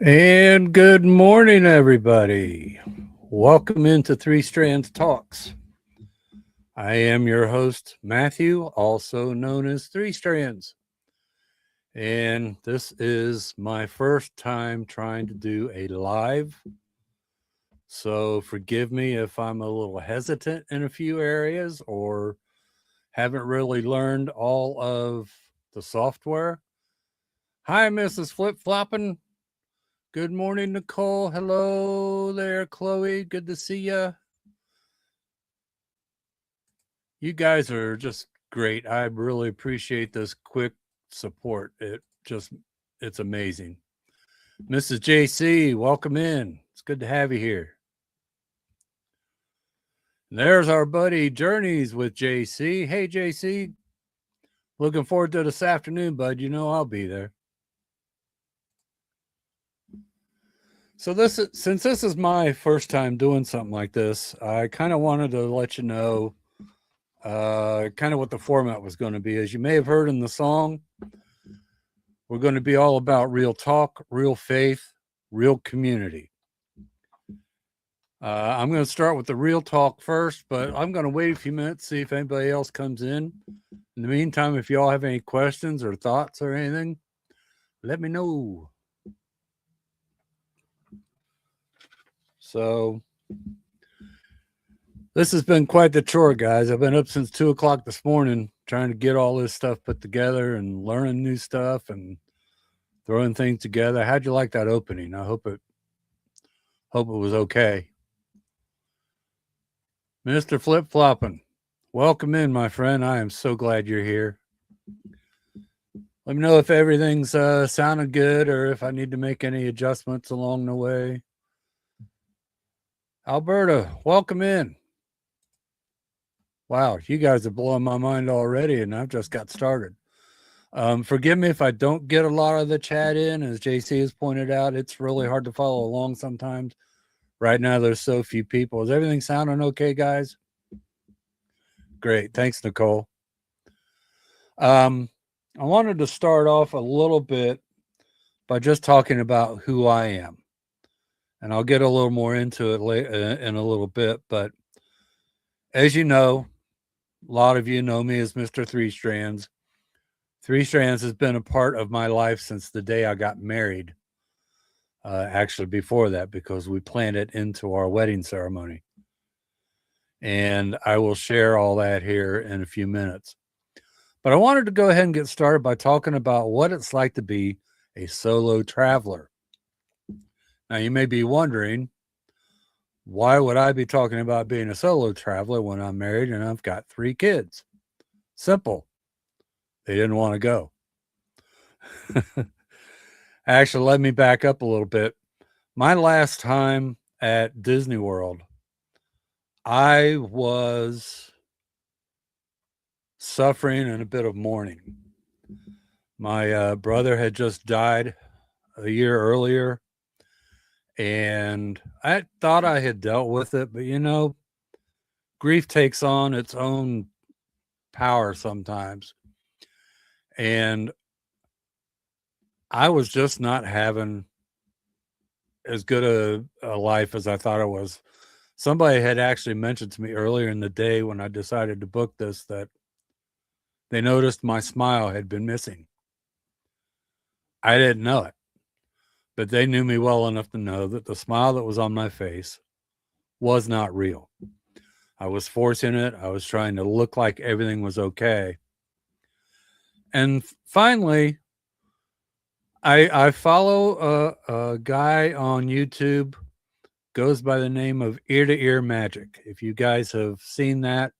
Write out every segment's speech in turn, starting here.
And good morning, everybody. Welcome into Three Strands Talks. I am your host, Matthew, also known as Three Strands. And this is my first time trying to do a live. So forgive me if I'm a little hesitant in a few areas or haven't really learned all of the software. Hi, Mrs. Flip Floppin'. Good morning, Nicole. Hello there, Chloe. Good to see you. You guys are just great. I really appreciate this quick support. It's amazing. Mrs. JC, welcome in. It's good to have you here. And there's our buddy Journeys with JC. Hey, JC. Looking forward to this afternoon, bud. You know I'll be there. So since this is my first time doing something like this, I kind of wanted to let you know kind of what the format was going to be. As you may have heard in the song, we're going to be all about real talk, real faith, real community. I'm going to start with the real talk first, but I'm going to wait a few minutes, see if anybody else comes in. In the meantime, if you all have any questions or thoughts or anything, let me know. So this has been quite the chore, guys. I've been up since 2:00 this morning trying to get all this stuff put together and learning new stuff and throwing things together. How'd you like that opening? I hope it was okay. Mr. Flip Floppin', welcome in, my friend. I am so glad you're here. Let me know if everything's sounding good or if I need to make any adjustments along the way. Alberta, welcome in. Wow, you guys are blowing my mind already, and I've just got started. Forgive me if I don't get a lot of the chat in. As JC has pointed out, it's really hard to follow along sometimes. Right now, there's so few people. Is everything sounding okay, guys? Great. Thanks, Nicole. I wanted to start off a little bit by just talking about who I am. And I'll get a little more into it in a little bit. But as you know, a lot of you know me as Mr. Three Strands. Three Strands has been a part of my life since the day I got married. Actually, before that, because we planned it into our wedding ceremony. And I will share all that here in a few minutes. But I wanted to go ahead and get started by talking about what it's like to be a solo traveler. Now, you may be wondering, why would I be talking about being a solo traveler when I'm married and I've got 3 kids? Simple. They didn't want to go. Actually, let me back up a little bit. My last time at Disney World, I was suffering and a bit of mourning. My brother had just died a year earlier, and I thought I had dealt with it, but grief takes on its own power sometimes. And I was just not having as good a life as I thought I was. Somebody had actually mentioned to me earlier in the day when I decided to book this that they noticed my smile had been missing. I didn't know it, but they knew me well enough to know that the smile that was on my face was not real. I was forcing it. I was trying to look like everything was okay. And finally, I follow a guy on YouTube, goes by the name of Ear to Ear Magic. If you guys have seen that,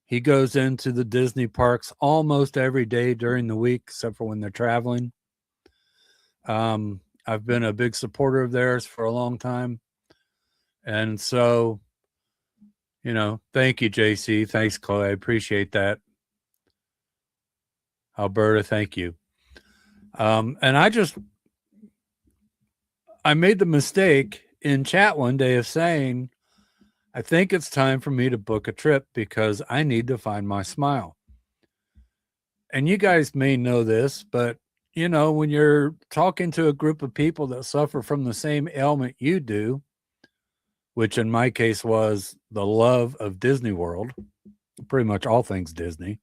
he goes into the Disney parks almost every day during the week, except for when they're traveling. I've been a big supporter of theirs for a long time. And so, thank you, JC. Thanks, Chloe. I appreciate that. Alberta, thank you. And I made the mistake in chat one day of saying, I think it's time for me to book a trip because I need to find my smile. And you guys may know this, but when you're talking to a group of people that suffer from the same ailment you do, which in my case was the love of Disney World, pretty much all things Disney.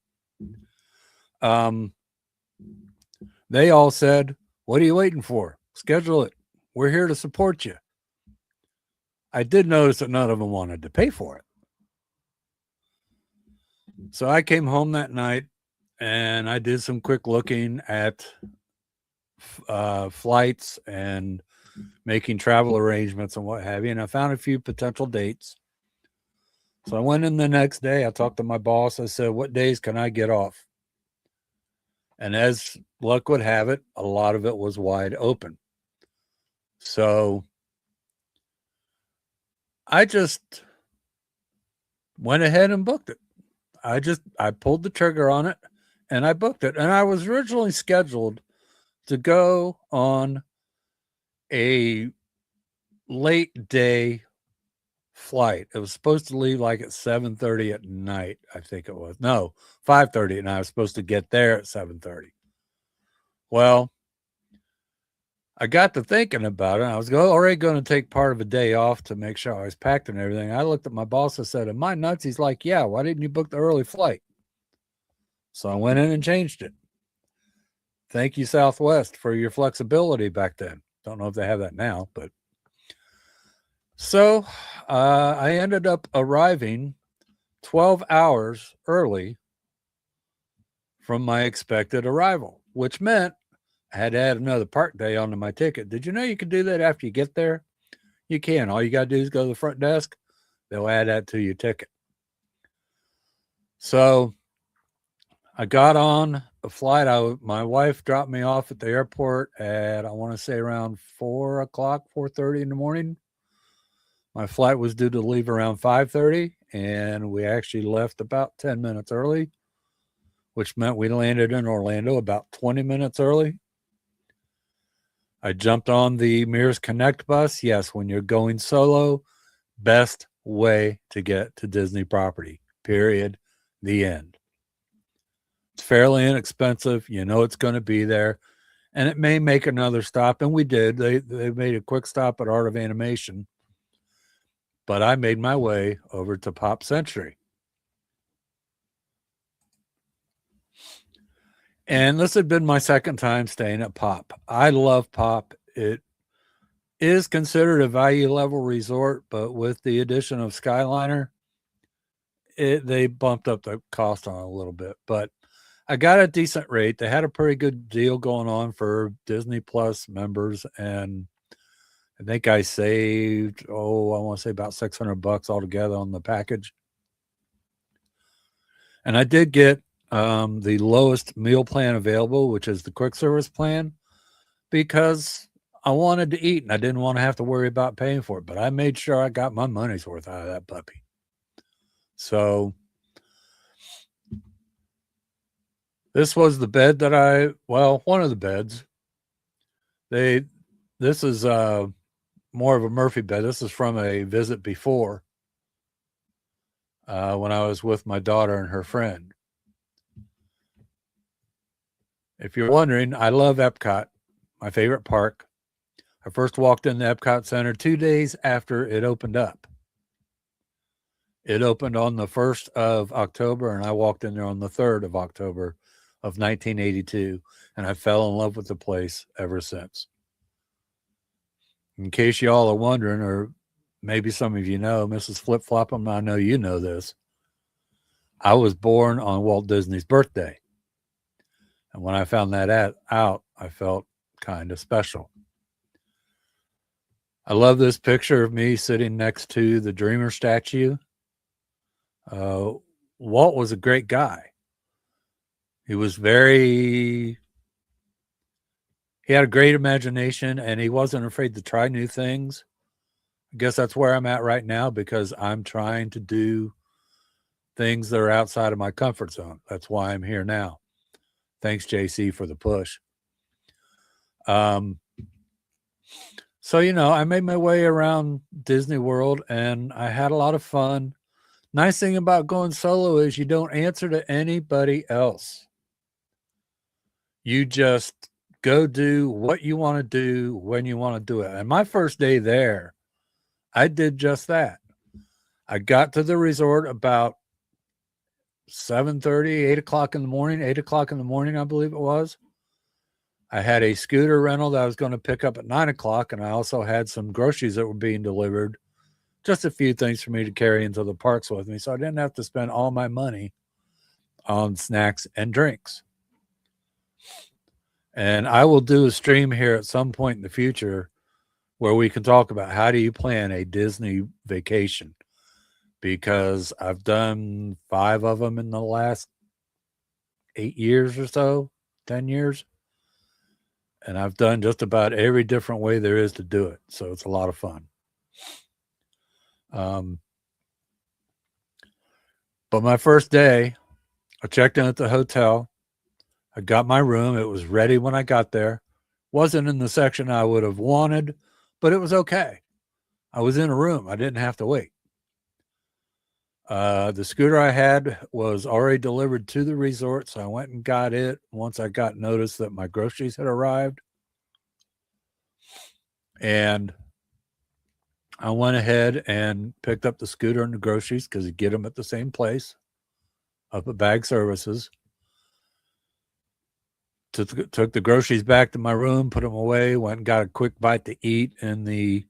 They all said, "What are you waiting for? Schedule it. We're here to support you." I did notice that none of them wanted to pay for it. So I came home that night and I did some quick looking at flights and making travel arrangements and what have you. And I found a few potential dates. So I went in the next day. I talked to my boss. I said, "What days can I get off?" And as luck would have it, a lot of it was wide open. So I just went ahead and booked it. I pulled the trigger on it and I booked it. And I was originally scheduled to go on a late day flight. It was supposed to leave like at 7:30 at night, I think it was. No, 5:30, and I was supposed to get there at 7:30. Well, I got to thinking about it. I was already going to take part of a day off to make sure I was packed and everything. I looked at my boss and said, "Am I nuts?" He's like, "Yeah, why didn't you book the early flight?" So I went in and changed it. Thank you, Southwest, for your flexibility back then. Don't know if they have that now, but so I ended up arriving 12 hours early from my expected arrival, which meant I had to add another park day onto my ticket. Did you know you can do that after you get there? You can. All you got to do is go to the front desk. They'll add that to your ticket. So I got on a flight. My wife dropped me off at the airport at, I want to say, around 4 o'clock, 4:30 in the morning. My flight was due to leave around 5:30, and we actually left about 10 minutes early, which meant we landed in Orlando about 20 minutes early. I jumped on the Mears Connect bus. Yes, when you're going solo, best way to get to Disney property, period, the end. It's fairly inexpensive. You know it's going to be there, and it may make another stop, and we did. They made a quick stop at Art of Animation, but I made my way over to Pop Century. And this had been my second time staying at Pop. I love Pop. It is considered a value level resort, but with the addition of Skyliner, they bumped up the cost on it a little bit. But I got a decent rate. They had a pretty good deal going on for Disney Plus members, and I think I saved, I want to say about $600 altogether on the package. And I did get the lowest meal plan available, which is the quick service plan, because I wanted to eat and I didn't want to have to worry about paying for it. But I made sure I got my money's worth out of that puppy. So this was the bed that one of the beds. This is more of a Murphy bed. This is from a visit before when I was with my daughter and her friend. If you're wondering, I love Epcot, my favorite park. I first walked in the Epcot Center 2 days after it opened up. It opened on the 1st of October, and I walked in there on the 3rd of October of 1982, and I fell in love with the place ever since. In case y'all are wondering, or maybe some of you know, Mrs. Flip Flopham, I know you know this. I was born on Walt Disney's birthday. And when I found that out, I felt kind of special. I love this picture of me sitting next to the Dreamer statue. Walt was a great guy. He had a great imagination, and he wasn't afraid to try new things. I guess that's where I'm at right now, because I'm trying to do things that are outside of my comfort zone. That's why I'm here now. Thanks, JC, for the push. So, I made my way around Disney World and I had a lot of fun. Nice thing about going solo is you don't answer to anybody else. You just go do what you want to do when you want to do it. And my first day there, I did just that. I got to the resort about 7:30, 8 o'clock in the morning, 8 o'clock in the morning, I believe it was. I had a scooter rental that I was going to pick up at 9 o'clock, and I also had some groceries that were being delivered, just a few things for me to carry into the parks with me, so I didn't have to spend all my money on snacks and drinks. And I will do a stream here at some point in the future where we can talk about how do you plan a Disney vacation, because I've done 5 of them in the last 8 years or so, 10 years. And I've done just about every different way there is to do it. So it's a lot of fun. But my first day, I checked in at the hotel. I got my room. It was ready when I got there. Wasn't in the section I would have wanted, but it was okay. I was in a room. I didn't have to wait. The scooter I had was already delivered to the resort, so I went and got it once I got notice that my groceries had arrived. And I went ahead and picked up the scooter and the groceries because you get them at the same place, up at Bag Services. Took the groceries back to my room, put them away, went and got a quick bite to eat in the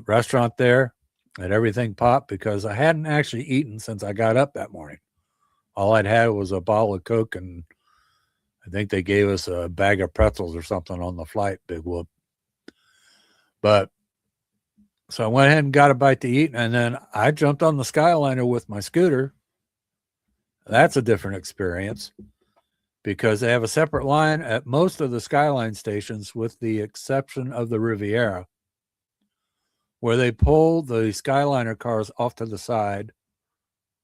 restaurant there. Had everything popped because I hadn't actually eaten since I got up that morning. All I'd had was a bottle of Coke, and I think they gave us a bag of pretzels or something on the flight. Big whoop. But so I went ahead and got a bite to eat, and then I jumped on the Skyliner with my scooter. That's a different experience because they have a separate line at most of the Skyline stations, with the exception of the Riviera, where they pull the Skyliner cars off to the side,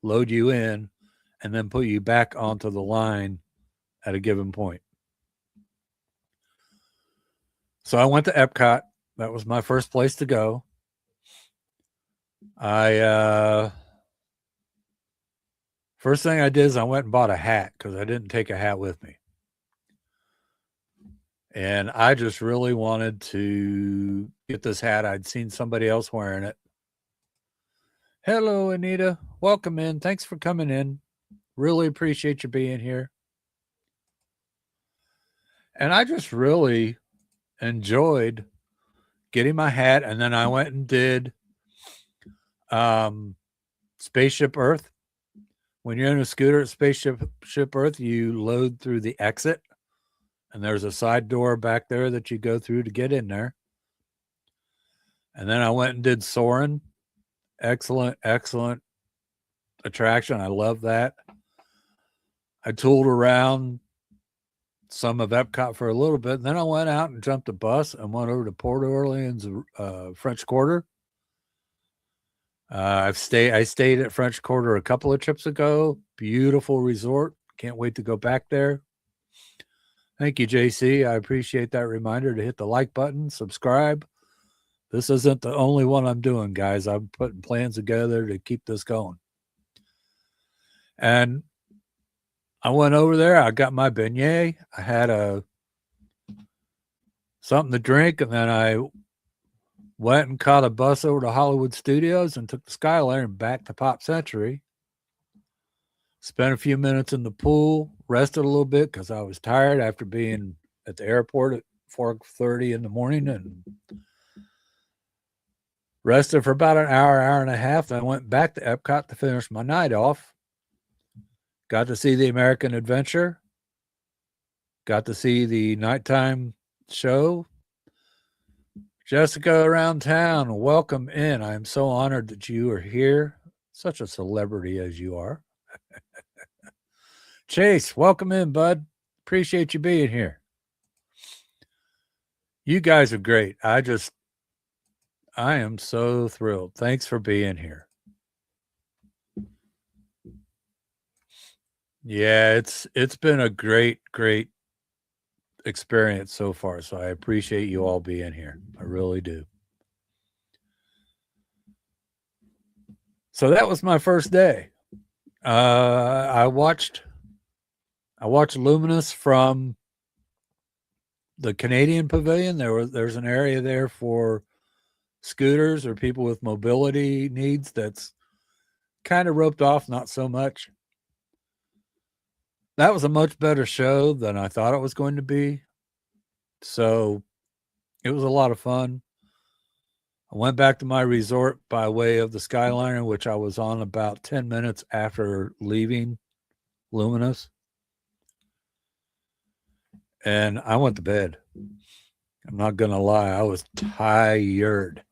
load you in, and then put you back onto the line at a given point. So I went to Epcot. That was my first place to go. First thing I did is I went and bought a hat because I didn't take a hat with me. And I just really wanted to get this hat. I'd seen somebody else wearing it. Hello, Anita. Welcome in. Thanks for coming in. Really appreciate you being here. And I just really enjoyed getting my hat. And then I went and did Spaceship Earth. When you're in a scooter at Spaceship Earth, you load through the exit. And there's a side door back there that you go through to get in there. And then I went and did Soarin'. Excellent, excellent attraction. I love that. I tooled around some of Epcot for a little bit. And then I went out and jumped a bus and went over to Port Orleans, French Quarter. I stayed at French Quarter a couple of trips ago. Beautiful resort. Can't wait to go back there. Thank you, JC. I appreciate that reminder to hit the like button, subscribe. This isn't the only one I'm doing, guys. I'm putting plans together to keep this going. And I went over there. I got my beignet. I had something to drink, and then I went and caught a bus over to Hollywood Studios and took the Skyliner back to Pop Century. Spent a few minutes in the pool, rested a little bit because I was tired after being at the airport at 4:30 in the morning, and rested for about an hour, hour and a half. Then I went back to Epcot to finish my night off. Got to see the American Adventure. Got to see the nighttime show. Jessica around town, welcome in. I am so honored that you are here. Such a celebrity as you are. Chase, welcome in, bud. Appreciate you being here. You guys are great. I am so thrilled. Thanks for being here. Yeah, it's been a great experience so far. So I appreciate you all being here. I really do. So that was my first day. I watched Luminous from the Canadian pavilion, there's an area there for scooters or people with mobility needs that's kind of roped off, not so much. That was a much better show than I thought it was going to be. So it was a lot of fun. I went back to my resort by way of the Skyliner, which I was on about 10 minutes after leaving Luminous. And I went to bed. I'm not going to lie. I was tired.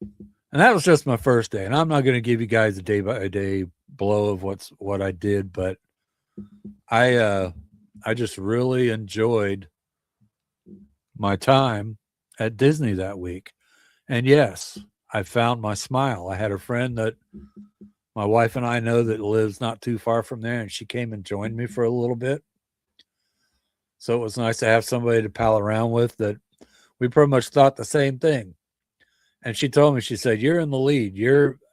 And that was just my first day. And I'm not going to give you guys a day by day blow of what I did, but I just really enjoyed my time at Disney that week. And yes, I found my smile. I had a friend that my wife and I know that lives not too far from there, and she came and joined me for a little bit. So it was nice to have somebody to pal around with that we pretty much thought the same thing. And she told me, she said, "You're in the lead.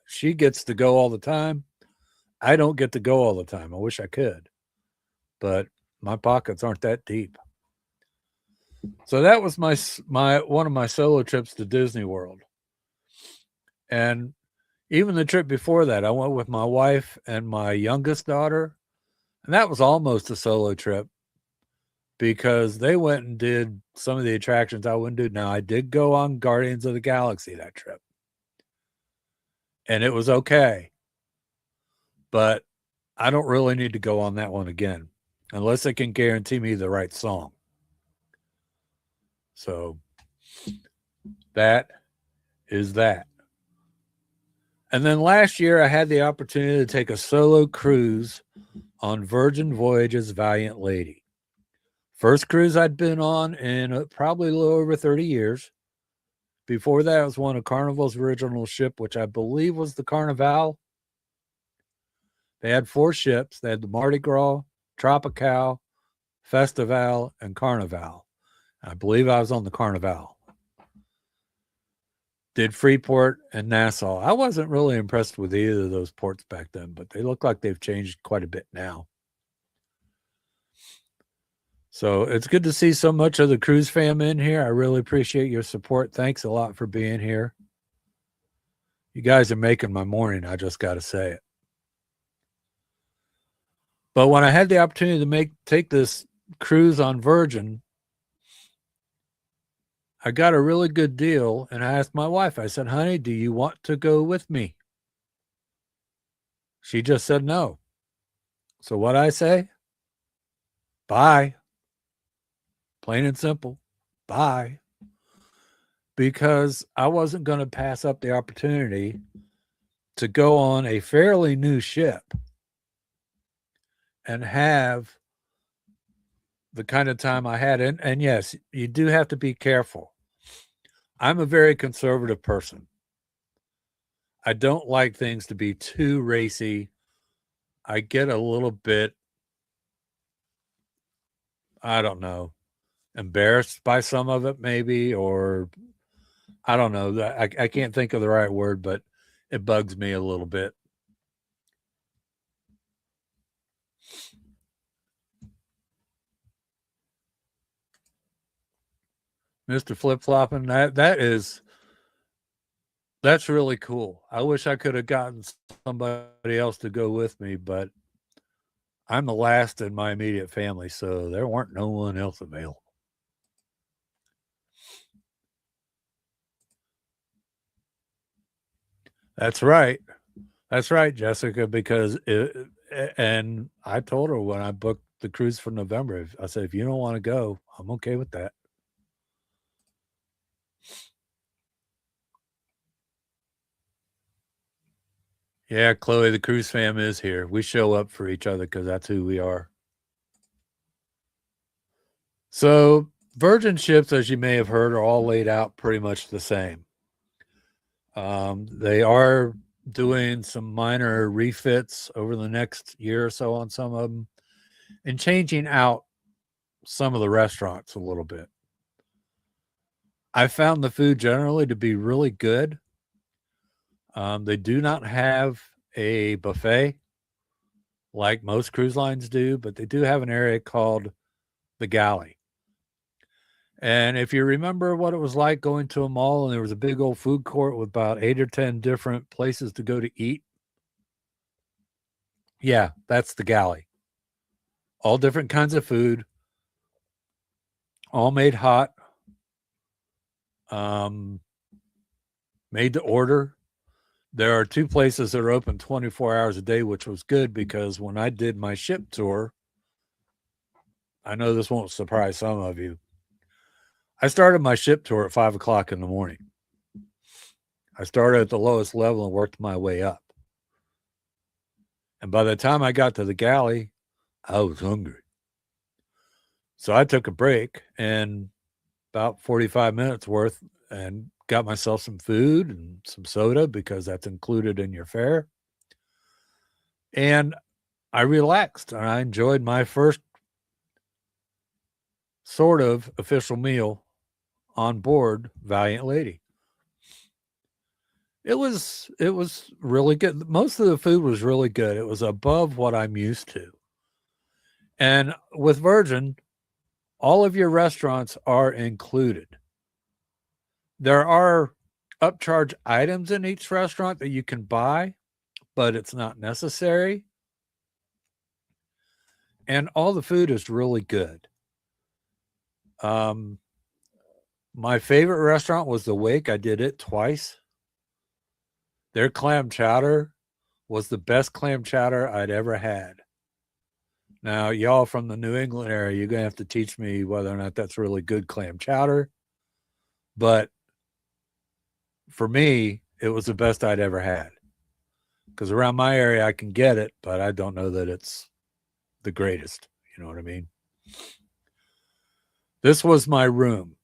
She gets to go all the time. I don't get to go all the time. I wish I could, but my pockets aren't that deep." So that was my one of my solo trips to Disney World. And even the trip before that, I went with my wife and my youngest daughter, and that was almost a solo trip because they went and did some of the attractions I wouldn't do. Now, I did go on Guardians of the Galaxy that trip, and it was okay, but I don't really need to go on that one again unless they can guarantee me the right song. So that is that. And then last year, I had the opportunity to take a solo cruise on Virgin Voyages Valiant Lady. First cruise I'd been on in probably a little over 30 years. Before that, I was one of Carnival's original ship, which I believe was the Carnival. They had 4 ships. They had the Mardi Gras, Tropical, Festival, and Carnival. I believe I was on the Carnival. Did Freeport and Nassau. I wasn't really impressed with either of those ports back then, but they look like they've changed quite a bit now. So it's good to see so much of the cruise fam in here. I really appreciate your support. Thanks a lot for being here. You guys are making my morning. I just got to say it. But when I had the opportunity to take this cruise on Virgin, I got a really good deal, and I asked my wife, I said, "Honey, do you want to go with me?" She just said no. So what I say? Bye. Plain and simple. Bye. Because I wasn't going to pass up the opportunity to go on a fairly new ship and have the kind of time I had. And yes, you do have to be careful. I'm a very conservative person. I don't like things to be too racy. I get a little bit, I don't know, embarrassed by some of it maybe, or I don't know. I can't think of the right word, but it bugs me a little bit. Mr. Flip Flopping, that's really cool. I wish I could have gotten somebody else to go with me, but I'm the last in my immediate family, so there weren't no one else available. That's right. That's right, Jessica, because and I told her when I booked the cruise for November, I said, if you don't want to go, I'm okay with that. Yeah, Chloe, the cruise fam is here. We show up for each other because that's who we are. So, Virgin ships, as you may have heard, are all laid out pretty much the same. They are doing some minor refits over the next year or so on some of them and changing out some of the restaurants a little bit. I found the food generally to be really good. They do not have a buffet like most cruise lines do, but they do have an area called the galley. And if you remember what it was like going to a mall and there was a big old food court with about 8 or 10 different places to go to eat, yeah, that's the galley. All different kinds of food, all made hot, um, made to order. There are 2 places that are open 24 hours a day, which was good because when I did my ship tour, I know this won't surprise some of you. I started my ship tour at 5 o'clock in the morning. I started at the lowest level and worked my way up. And by the time I got to the galley, I was hungry. So I took a break and about 45 minutes worth and got myself some food and some soda because that's included in your fare. And I relaxed and I enjoyed my first sort of official meal on board Valiant Lady. It was really good. Most of the food was really good. It was above what I'm used to. And with Virgin, all of your restaurants are included. There are upcharge items in each restaurant that you can buy, but it's not necessary. And all the food is really good. Um, my favorite restaurant was the Wake. I did it twice. Their clam chowder was the best clam chowder I'd ever had. Now, y'all from the New England area, you're going to have to teach me whether or not that's really good clam chowder. But for me, it was the best I'd ever had. Because around my area, I can get it, but I don't know that it's the greatest. You know what I mean? This was my room.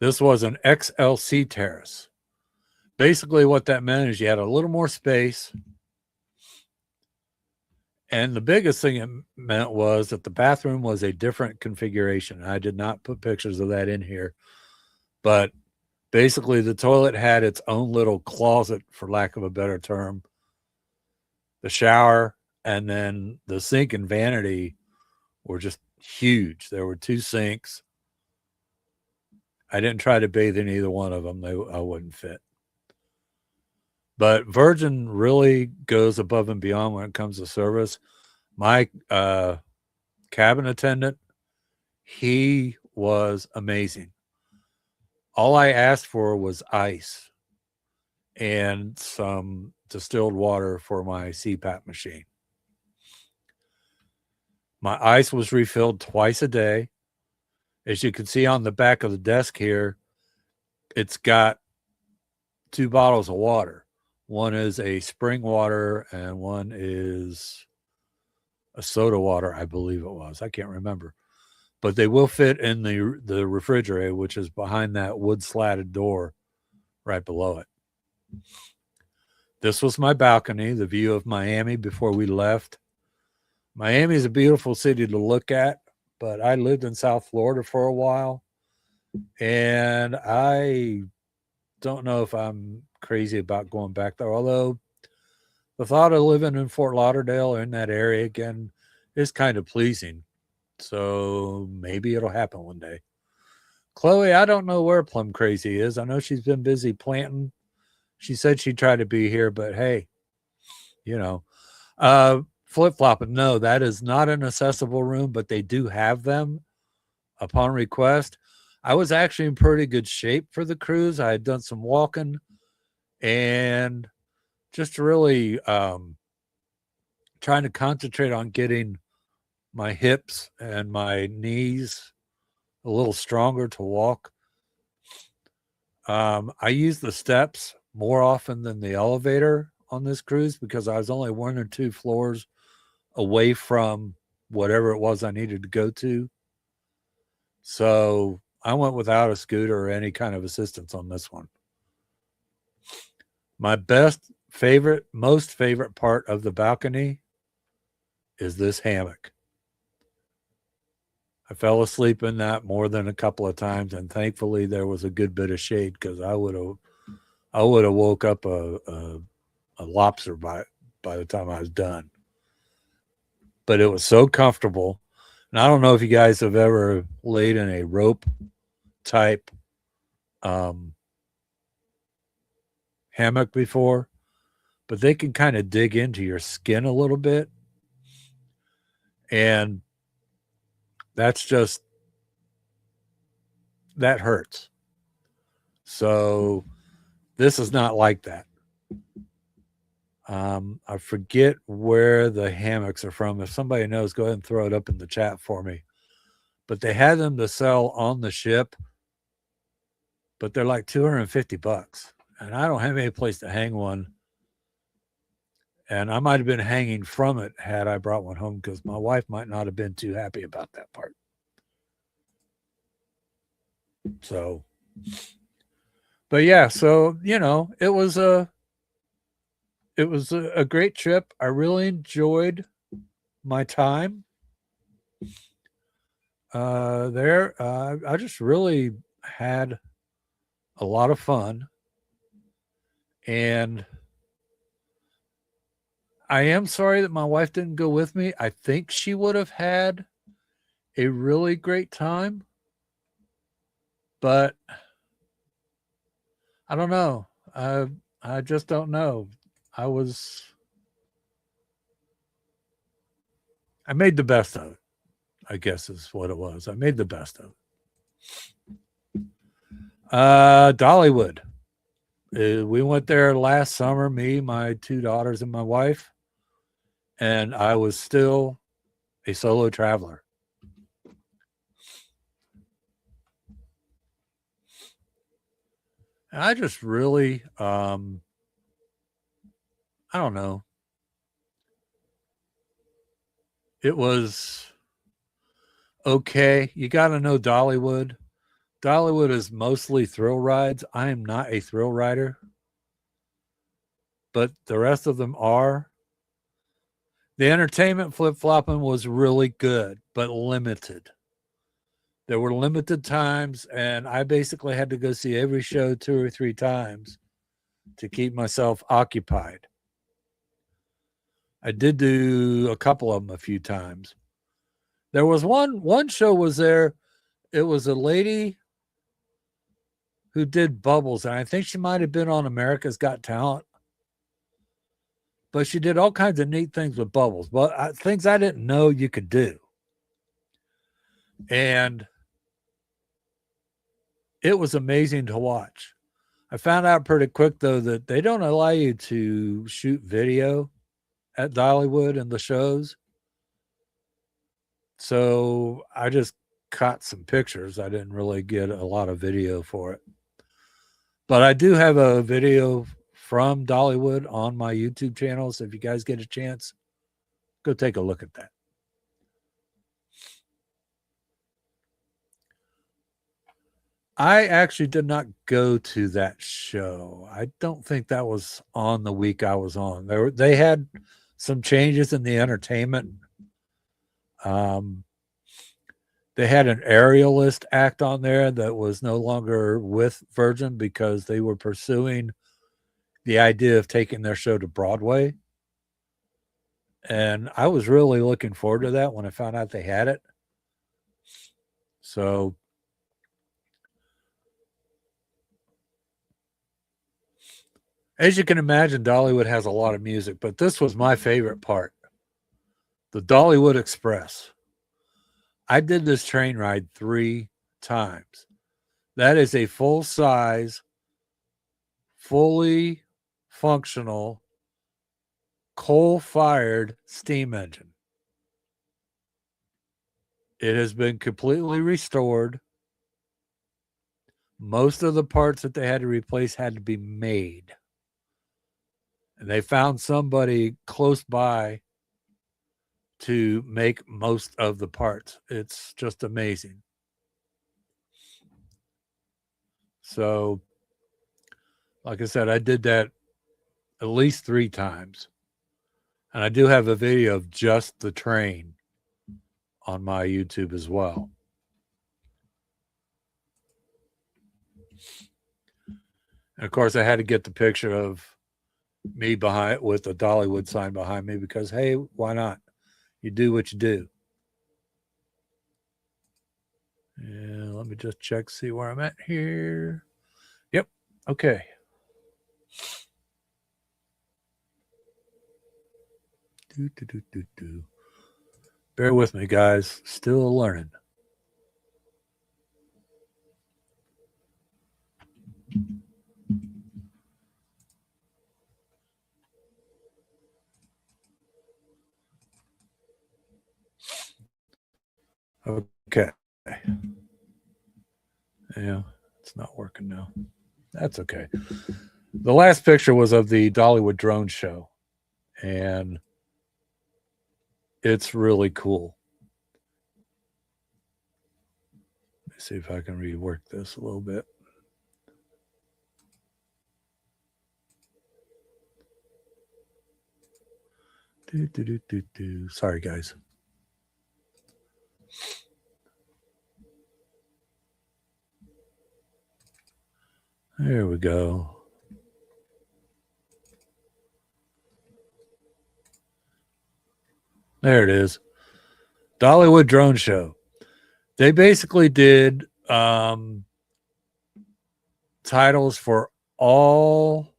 This was an XLC terrace. Basically, what that meant is you had a little more space. And the biggest thing it meant was that the bathroom was a different configuration. I did not put pictures of that in here. But basically, the toilet had its own little closet, for lack of a better term. The shower and then the sink and vanity were just huge. There were 2 sinks. I didn't try to bathe in either one of them. I wouldn't fit. But Virgin really goes above and beyond when it comes to service. My cabin attendant, he was amazing. All I asked for was ice and some distilled water for my CPAP machine. My ice was refilled twice a day. As you can see on the back of the desk here, it's got 2 bottles of water. One is a spring water and one is a soda water, I believe it was. I can't remember. But they will fit in the refrigerator, which is behind that wood slatted door right below it. This was my balcony, the view of Miami before we left. Miami is a beautiful city to look at, but I lived in South Florida for a while, and I don't know if I'm crazy about going back there, although the thought of living in Fort Lauderdale or in that area again is kind of pleasing. So maybe it'll happen one day. Chloe, I don't know where Plum Crazy is. I know she's been busy planting. She said she'd try to be here, but hey, you know, flip-flopping. No, that is not an accessible room, but they do have them upon request. I was actually in pretty good shape for the cruise. I had done some walking and just really trying to concentrate on getting my hips and my knees a little stronger to walk. I use the steps more often than the elevator on this cruise because I was only 1 or 2 floors away from whatever it was I needed to go to. So I went without a scooter or any kind of assistance on this one. My most favorite part of the balcony is this hammock. I fell asleep in that more than a couple of times, and thankfully there was a good bit of shade because I would have woke up a lobster by the time I was done. But it was so comfortable. And I don't know if you guys have ever laid in a rope type hammock before, but they can kind of dig into your skin a little bit. And that's just, that hurts. So this is not like that. I forget where the hammocks are from. If somebody knows, go ahead and throw it up in the chat for me. But they had them to sell on the ship, but they're like $250. And I don't have any place to hang one. And I might have been hanging from it had I brought one home, because my wife might not have been too happy about that part. So, but yeah, so, it was a great trip. I really enjoyed my time there. I just really had a lot of fun, and I am sorry that my wife didn't go with me. I think she would have had a really great time, but I don't know. I just don't know. I made the best of it, I guess is what it was. I made the best of it. Dollywood. We went there last summer, me, my 2 daughters, and my wife, and I was still a solo traveler. And I just really, I don't know. It was okay. You got to know Dollywood. Dollywood is mostly thrill rides. I am not a thrill rider, but the rest of them are. The entertainment flip-flopping was really good, but limited. There were limited times, and I basically had to go see every show 2 or 3 times to keep myself occupied. I did do a couple of them a few times. There was one show was there. It was a lady who did bubbles, and I think she might have been on America's Got Talent. But she did all kinds of neat things with bubbles, but things I didn't know you could do. And it was amazing to watch. I found out pretty quick, though, that they don't allow you to shoot video at Dollywood and the shows. So I just caught some pictures. I didn't really get a lot of video for it. But I do have a video from Dollywood on my YouTube channel. So if you guys get a chance, go take a look at that. I actually did not go to that show. I don't think that was on the week I was on. They had some changes in the entertainment. They had an aerialist act on there that was no longer with Virgin because they were pursuing the idea of taking their show to Broadway. And I was really looking forward to that when I found out they had it. So as you can imagine, Dollywood has a lot of music, but this was my favorite part. The Dollywood Express. I did this train ride 3 times. That is a full-size, fully functional, coal-fired steam engine. It has been completely restored. Most of the parts that they had to replace had to be made. And they found somebody close by to make most of the parts. It's just amazing. So, like I said, I did that at least 3 times. And I do have a video of just the train on my YouTube as well. And of course, I had to get the picture of me behind with the Dollywood sign behind me because, hey, why not? You do what you do. Yeah, let me just check, see where I'm at here. Yep. Okay. Bear with me, guys. Still learning. Okay. Yeah, it's not working now. That's okay. The last picture was of the Dollywood drone show, and it's really cool. Let me see if I can rework this a little bit. Sorry, guys. There we go. There it is. Dollywood drone show. They basically did titles for all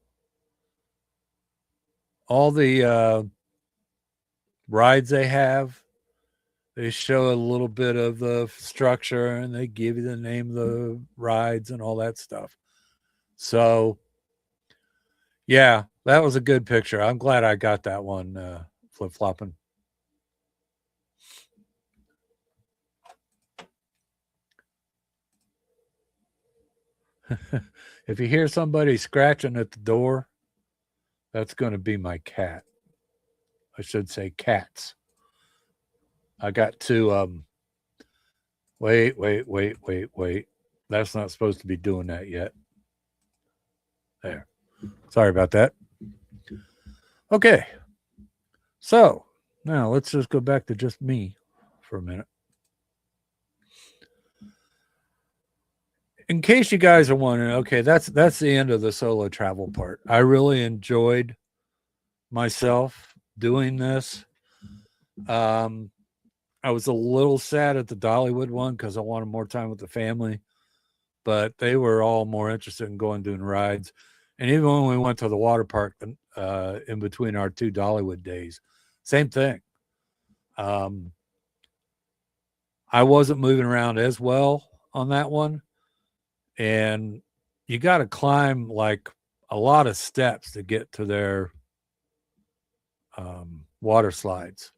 the rides they have. They show a little bit of the structure and they give you the name of the rides and all that stuff. So, yeah, that was a good picture. I'm glad I got that one flip flopping. If you hear somebody scratching at the door, that's going to be my cat. I should say cats. I got two. Wait. That's not supposed to be doing that yet. There. Sorry about that. Okay. So now let's just go back to just me for a minute. In case you guys are wondering, okay, that's the end of the solo travel part. I really enjoyed myself doing this. I was a little sad at the Dollywood one because I wanted more time with the family, but they were all more interested in going doing rides. And even when we went to the water park in between our two Dollywood days, same thing. I wasn't moving around as well on that one. And you got to climb like a lot of steps to get to their water slides.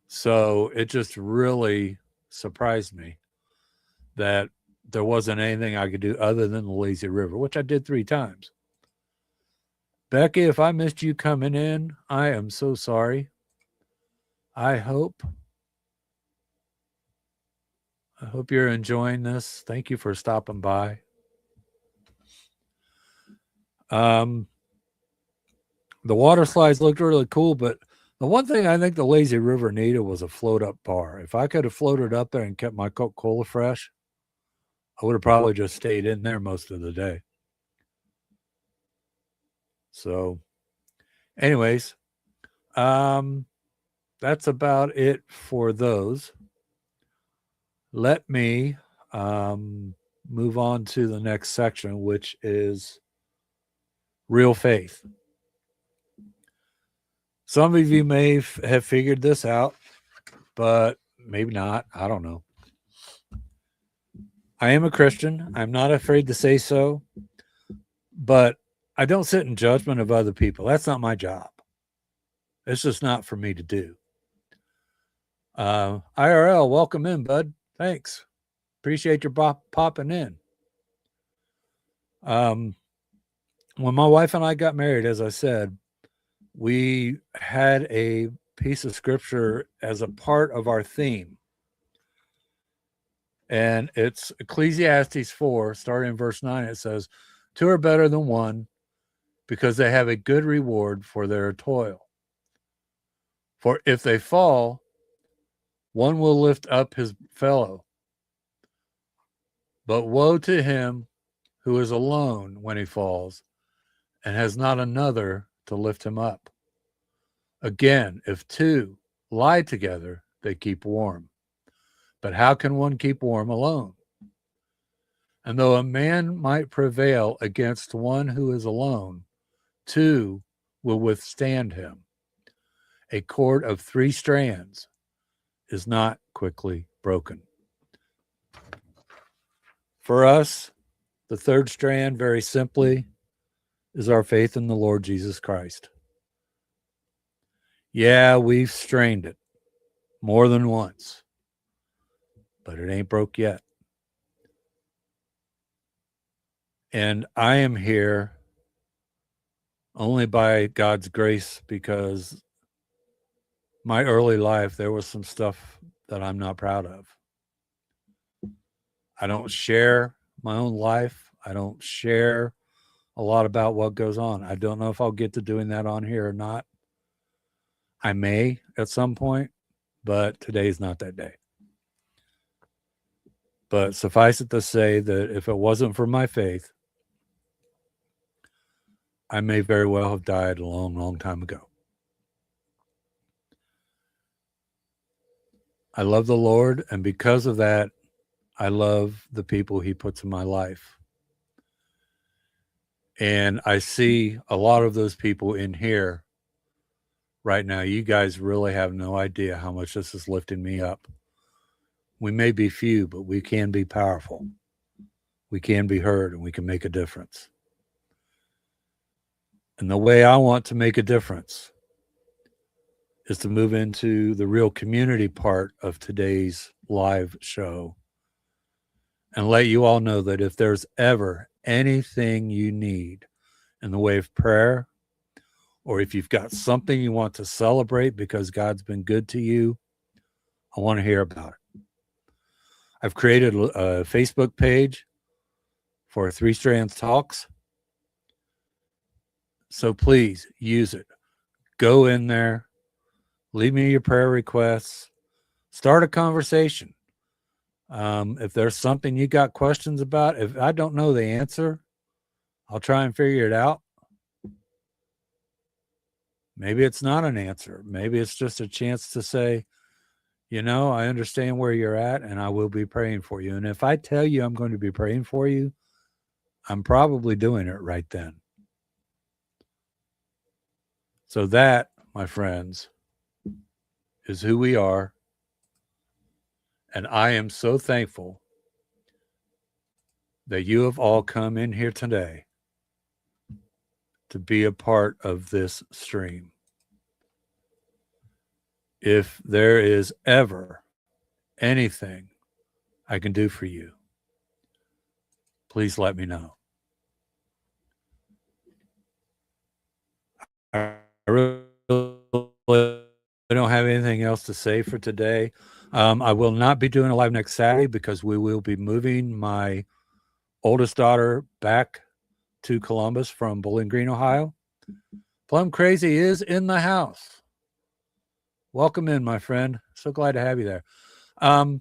So it just really surprised me that there wasn't anything I could do other than the lazy river, which I did 3 times. Becky, if I missed you coming in, I am so sorry. I hope you're enjoying this. Thank you for stopping by. The water slides looked really cool, but the one thing I think the lazy river needed was a float up bar. If I could have floated up there and kept my Coca-Cola fresh, I would have probably just stayed in there most of the day. So anyways, that's about it for those. Let me move on to the next section, which is real faith. Some of you may have figured this out, but maybe not. I don't know. I am a Christian. I'm not afraid to say so, but I don't sit in judgment of other people. That's not my job. It's just not for me to do. IRL, welcome in, bud. Thanks. Appreciate your popping in. When my wife and I got married, as I said, we had a piece of scripture as a part of our theme. And it's Ecclesiastes 4, starting in verse 9. It says, 2 are better than one because they have a good reward for their toil. For if they fall, one will lift up his fellow. But woe to him who is alone when he falls and has not another to lift him up. Again, if 2 lie together, they keep warm. But how can one keep warm alone? And though a man might prevail against one who is alone, two will withstand him. A cord of 3 strands is not quickly broken. For us, the third strand, very simply, is our faith in the Lord Jesus Christ. Yeah, we've strained it more than once, but it ain't broke yet. And I am here only by God's grace, because my early life, there was some stuff that I'm not proud of. I don't share my own life. I don't share a lot about what goes on. I don't know if I'll get to doing that on here or not. I may at some point, but today's not that day. But suffice it to say that if it wasn't for my faith, I may very well have died a long, long time ago. I love the Lord, and because of that, I love the people he puts in my life. And I see a lot of those people in here right now. You guys really have no idea how much this is lifting me up. We may be few, but we can be powerful. We can be heard, and we can make a difference. And the way I want to make a difference is to move into the real community part of today's live show and let you all know that if there's ever anything you need in the way of prayer, or if you've got something you want to celebrate because God's been good to you, I want to hear about it. I've created a Facebook page for ThreeStrands Talks. So please use it. Go in there, leave me your prayer requests, start a conversation. If there's something you got questions about, if I don't know the answer, I'll try and figure it out. Maybe it's not an answer. Maybe it's just a chance to say, I understand where you're at, and I will be praying for you. And if I tell you I'm going to be praying for you, I'm probably doing it right then. So that, my friends, is who we are. And I am so thankful that you have all come in here today to be a part of this stream. If there is ever anything I can do for you, please let me know. I really don't have anything else to say for today. I will not be doing a live next Saturday because we will be moving my oldest daughter back to Columbus from Bowling Green, Ohio. Plum Crazy is in the house. Welcome in, my friend. So glad to have you there. I'll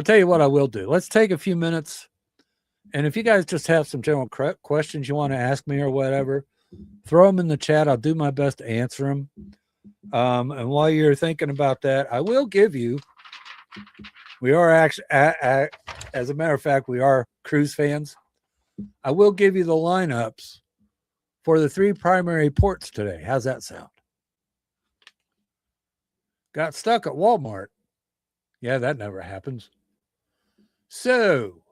tell you what I will do. Let's take a few minutes. And if you guys just have some general questions you want to ask me or whatever, throw them in the chat. I'll do my best to answer them. And while you're thinking about that, I will give you, we are actually, as a matter of fact, we are cruise fans. I will give you the lineups for the 3 primary ports today. How's that sound? Got stuck at Walmart. Yeah, that never happens. So,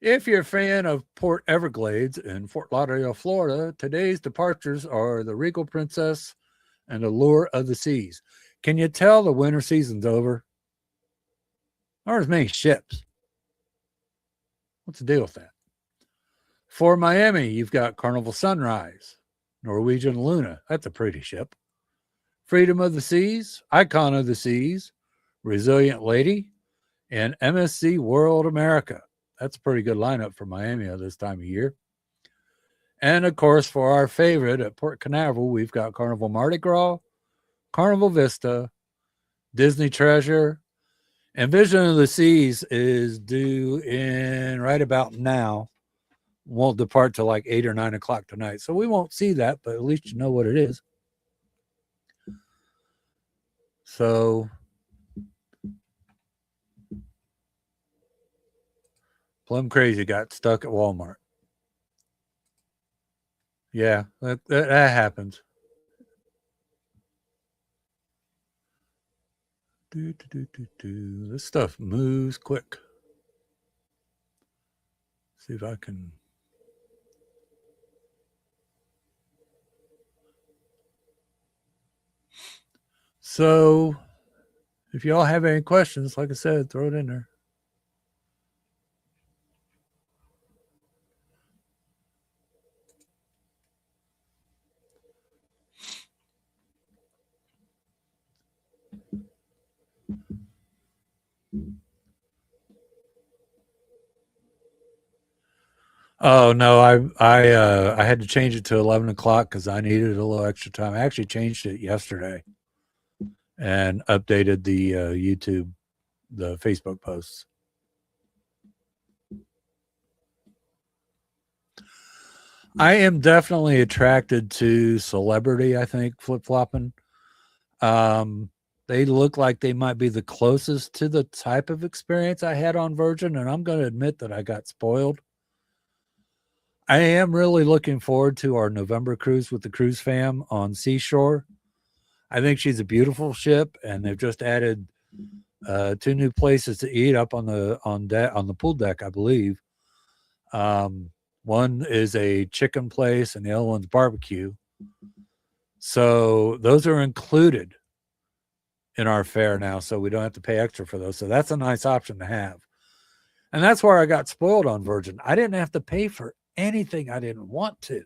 if you're a fan of Port Everglades in Fort Lauderdale, Florida, today's departures are the Regal Princess and Allure of the Seas. Can you tell the winter season's over? There aren't as many ships. What's the deal with that? For Miami, you've got Carnival Sunrise, Norwegian Luna. That's a pretty ship. Freedom of the Seas, Icon of the Seas, Resilient Lady, and MSC World America. That's a pretty good lineup for Miami at this time of year. And, of course, for our favorite at Port Canaveral, we've got Carnival Mardi Gras, Carnival Vista, Disney Treasure, and Vision of the Seas is due in right about now. Won't depart till like 8 or 9 o'clock tonight. So we won't see that, but at least you know what it is. So Plum crazy, got stuck at Walmart. Yeah, that happens. This stuff moves quick. See if I can. So, if y'all have any questions, like I said, throw it in there. Oh no, I had to change it to 11 o'clock because I needed a little extra time. I actually changed it yesterday and updated the YouTube, the Facebook posts. I am definitely attracted to celebrity. I think flip flopping. Um, they look like they might be the closest to the type of experience I had on Virgin, and I'm going to admit that I got spoiled. I am really looking forward to our November cruise with the cruise fam on Seashore. I think she's a beautiful ship, and they've just added two new places to eat up on the pool deck, I believe. Um, one is a chicken place, and the other one's barbecue. So those are included in our fare now, so we don't have to pay extra for those. So that's a nice option to have. And that's where I got spoiled on Virgin. I didn't have to pay for anything I didn't want to.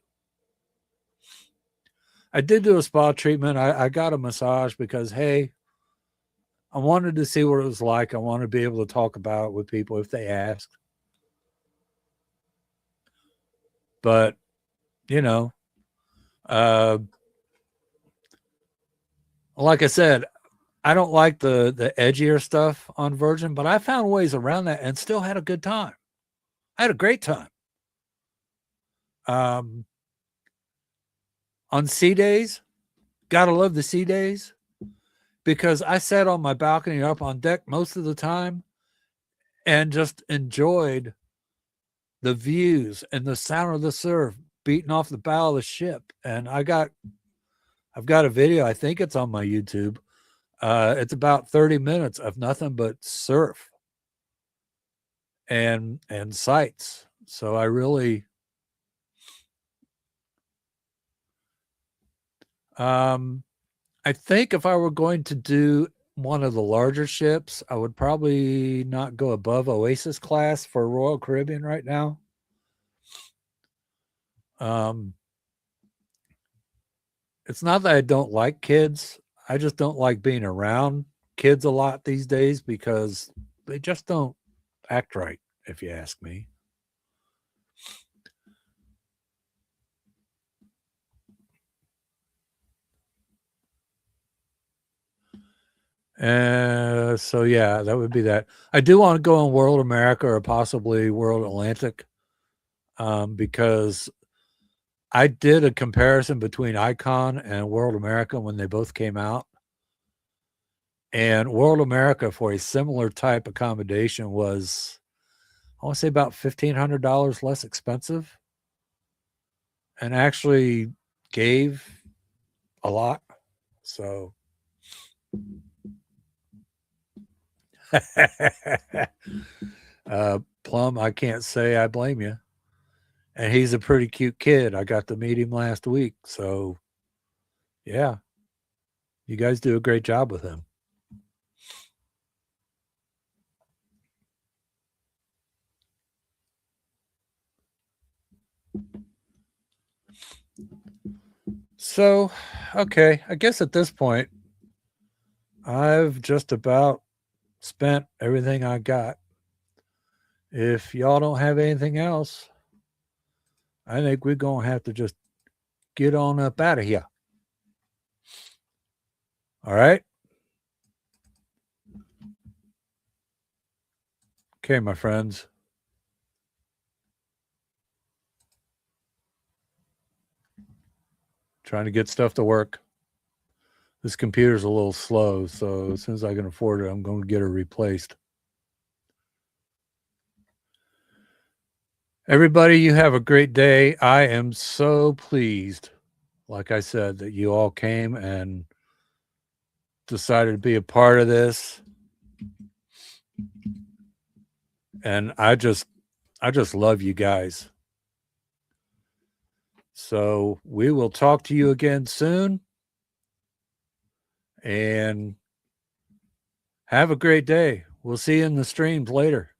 I did do a spa treatment. I got a massage because, hey, I wanted to see what it was like. I wanted to be able to talk about it with people if they asked. But, you know, uh, like I said, I don't like the edgier stuff on Virgin, but I found ways around that and still had a good time. I had a great time. Um, on sea days, gotta love the sea days because I sat on my balcony up on deck most of the time and just enjoyed the views and the sound of the surf beating off the bow of the ship. And I've got a video, I think it's on my YouTube. It's about 30 minutes of nothing but surf and sights. So I really I think if I were going to do one of the larger ships, I would probably not go above Oasis class for Royal Caribbean right now. Um, it's not that I don't like kids. I just don't like being around kids a lot these days because they just don't act right, if you ask me. So yeah, that would be that. I do want to go on World America or possibly World Atlantic, because I did a comparison between Icon and World America when they both came out. And World America for a similar type accommodation was, I want to say, about $1,500 less expensive and actually gave a lot. So, Plum, I can't say I blame you. And he's a pretty cute kid. I got to meet him last week. So, yeah, you guys do a great job with him. So, okay, I guess at this point, I've just about spent everything I got. If y'all don't have anything else, I think we're going to have to just get on up out of here. All right. Okay, my friends. Trying to get stuff to work. This computer's a little slow, so as soon as I can afford it, I'm going to get it replaced. Everybody, you have a great day. I am so pleased, like I said, that you all came and decided to be a part of this. And I just love you guys. So we will talk to you again soon. And have a great day. We'll see you in the streams later.